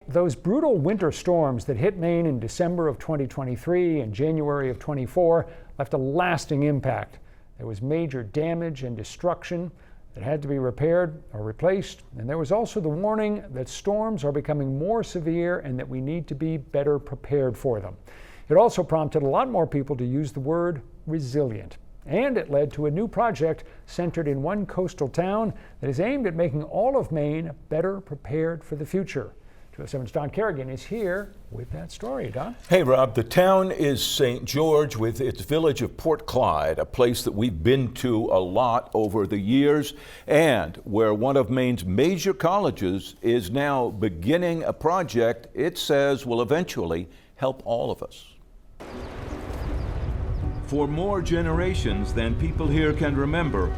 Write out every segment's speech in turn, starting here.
Those brutal winter storms that hit Maine in December of 2023 and January of 24 left a lasting impact. There was major damage and destruction that had to be repaired or replaced, and there was also the warning that storms are becoming more severe and that we need to be better prepared for them. It also prompted a lot more people to use the word resilient, and it led to a new project centered in one coastal town that is aimed at making all of Maine better prepared for the future. 207's Don Kerrigan is here with that story. Don? Hey, Rob. The town is St. George with its village of Port Clyde, a place that we've been to a lot over the years, and where one of Maine's major colleges is now beginning a project it says will eventually help all of us. For more generations than people here can remember,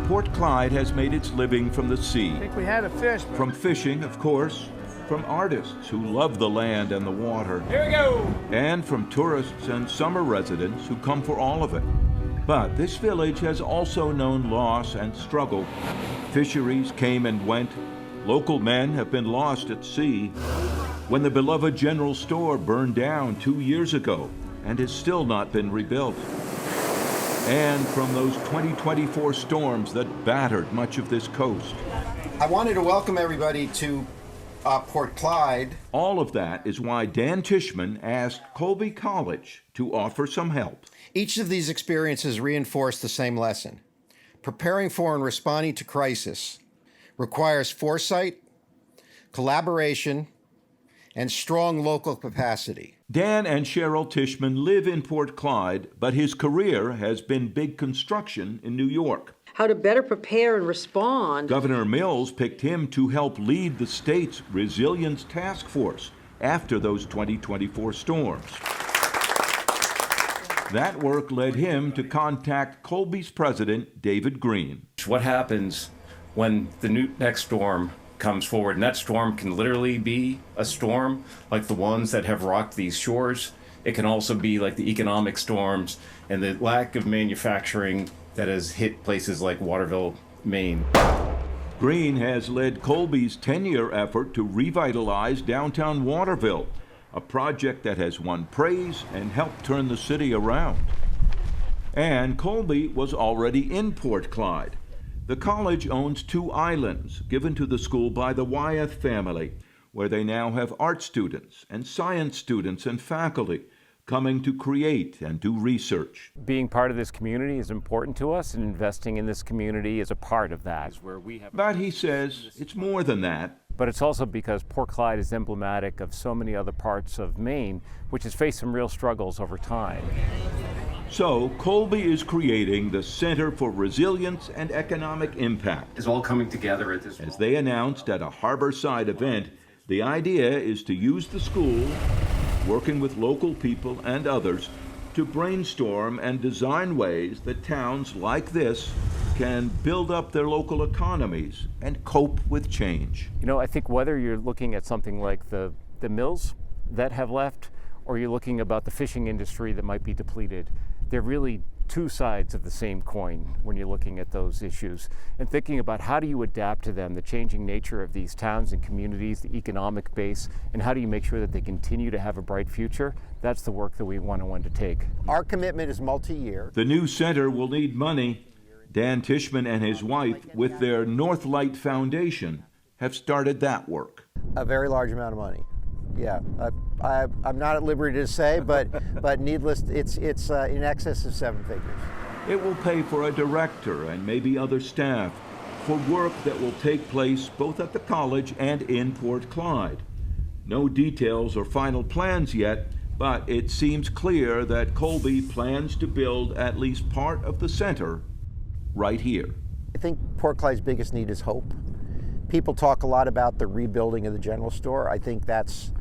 Port Clyde has made its living from the sea. I think we had a fish. From fishing, of course, from artists who love the land and the water. Here we go! And from tourists and summer residents who come for all of it. But this village has also known loss and struggle. Fisheries came and went. Local men have been lost at sea. When the beloved general store burned down 2 years ago and has still not been rebuilt. And from those 2024 storms that battered much of this coast. I wanted to welcome everybody to Port Clyde. All of that is why Dan Tishman asked Colby College to offer some help. Each of these experiences reinforce the same lesson. Preparing for and responding to crisis requires foresight, collaboration, and strong local capacity. Dan and Cheryl Tishman live in Port Clyde, but his career has been big construction in New York. How to better prepare and respond. Governor Mills picked him to help lead the state's resilience task force after those 2024 storms. That work led him to contact Colby's president, David Green. What happens when the next storm comes forward? And that storm can literally be a storm like the ones that have rocked these shores. It can also be like the economic storms and the lack of manufacturing that has hit places like Waterville, Maine. Green has led Colby's 10-year effort to revitalize downtown Waterville, a project that has won praise and helped turn the city around. And Colby was already in Port Clyde. The college owns 2 islands given to the school by the Wyeth family, where they now have art students and science students and faculty coming to create and do research. Being part of this community is important to us, and investing in this community is a part of that. But he says it's more than that. But it's also because Port Clyde is emblematic of so many other parts of Maine, which has faced some real struggles over time. So Colby is creating the Center for Resilience and Economic Impact. It's all coming together at this As they announced at a Harborside event, the idea is to use the school, working with local people and others, to brainstorm and design ways that towns like this can build up their local economies and cope with change. You know, I think whether you're looking at something like the mills that have left, or you're looking about the fishing industry that might be depleted, they're really two sides of the same coin when you're looking at those issues and thinking about how do you adapt to them, the changing nature of these towns and communities, the economic base, and how do you make sure that they continue to have a bright future. That's the work that we want to undertake. Our commitment is multi-year. The new center will need money. Dan Tishman and his wife, with their Northlight Foundation, have started that work. A very large amount of money. Yeah, I'm not at liberty to say, but needless, it's in excess of 7 figures. It will pay for a director and maybe other staff for work that will take place both at the college and in Port Clyde. No details or final plans yet, but it seems clear that Colby plans to build at least part of the center right here. I think Port Clyde's biggest need is hope. People talk a lot about the rebuilding of the general store. I think that's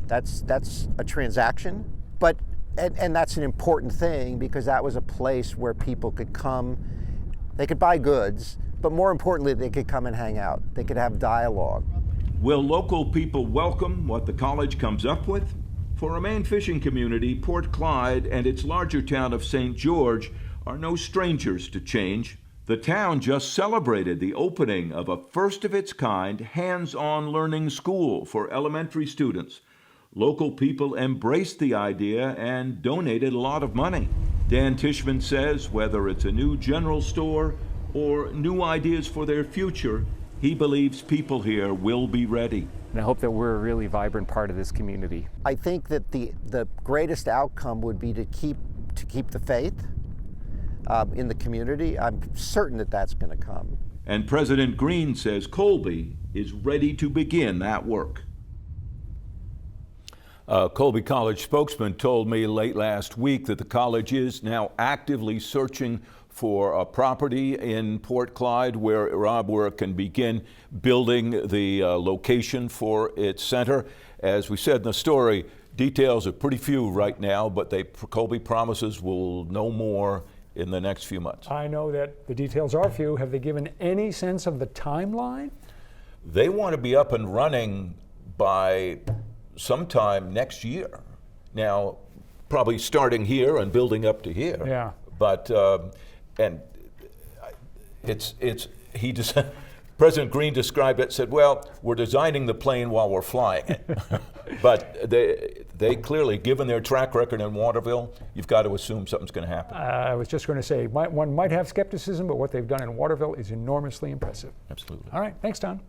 a transaction, but and that's an important thing because that was a place where people could come, they could buy goods, but more importantly, they could come and hang out. They could have dialogue. Will local people welcome what the college comes up with? For a Maine fishing community, Port Clyde and its larger town of St. George are no strangers to change. The town just celebrated the opening of a first-of-its-kind hands-on learning school for elementary students. Local people embraced the idea and donated a lot of money. Dan Tishman says whether it's a new general store or new ideas for their future, he believes people here will be ready. And I hope that we're a really vibrant part of this community. I think that the greatest outcome would be to keep the faith in the community. I'm certain that that's going to come. And President Green says Colby is ready to begin that work. Colby College spokesman told me late last week that the college is now actively searching for a property in Port Clyde where Rob Work can begin building the location for its center. As we said in the story, details are pretty few right now, but Colby promises we'll know more in the next few months. I know that the details are few. Have they given any sense of the timeline? They want to be up and running by sometime next year. Now, probably starting here and building up to here. Yeah. But President Green described it, said, well, we're designing the plane while we're flying it. But they clearly, given their track record in Waterville, you've got to assume something's going to happen. I was just going to say, one might have skepticism, but what they've done in Waterville is enormously impressive. Absolutely. All right, thanks, Don.